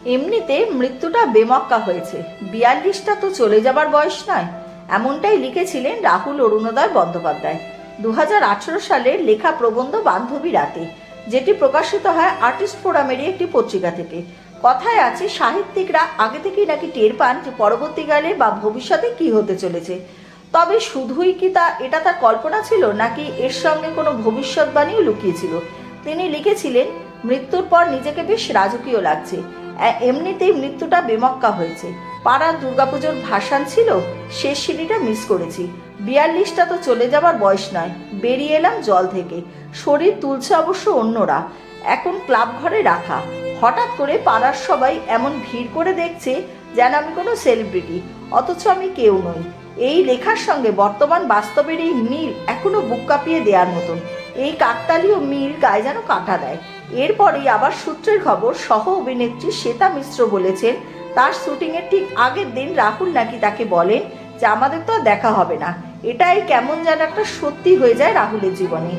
এমনিতে মৃত্যুটা বেমক্কা হয়েছে, 42টা তো চলে যাবার বয়স নয়, এমনটাই লিখেছিলেন রাহুল অরুণোদয় বন্দ্যোপাধ্যায় 2018 সালের লেখা প্রবন্ধ বান্ধবী রাতে, যেটি প্রকাশিত হয় আর্টিস্ট ফোরামেরই একটি পত্রিকা থেকে। কথায় আছে সাহিত্যিকরা আগে থেকেই নাকি টের পান যে পরবর্তীকালে বা ভবিষ্যতে কি হতে চলেছে। তবে শুধুই কি এটা তার কল্পনা ছিল, নাকি এর সঙ্গে কোনো ভবিষ্যৎবাণীও লুকিয়েছিল? তিনি লিখেছিলেন, মৃত্যুর পর নিজেকে বেশ রাজকীয় লাগছে। এমনিতেই মৃত্যুটা বেমক্কা হয়েছে। পাড়ার দুর্গাপুজোর ভাসান ছিল, শেষ সিঁড়িটা মিস করেছি। 42টা তো চলে যাবার বয়স নয়। বেরিয়ে এলাম জল থেকে, শরীর তুলছে অবশ্য অন্যরা, এখন ক্লাব ঘরে রাখা। হঠাৎ করে পাড়ার সবাই এমন ভিড় করে দেখছে যেন আমি কোনো সেলিব্রিটি, অথচ আমি কেউ নই। এই লেখার সঙ্গে বর্তমান বাস্তবের এই মিল এখনো বুক কাঁপিয়ে দেওয়ার মতন। এই কাকতালীয় মিল গায়ে যেন কাঁটা দেয়। এরপরেই আবার সূত্রের খবর, সহ অভিনেত্রী শ্বেতা মিশ্র বলেছেন তার শুটিংয়ের ঠিক আগের দিন রাহুল নাকি তাকে বলেন যে আমাদের তো আর দেখা হবে না। এটাই কেমন যেন একটা সত্যি হয়ে যায় রাহুলের জীবনে।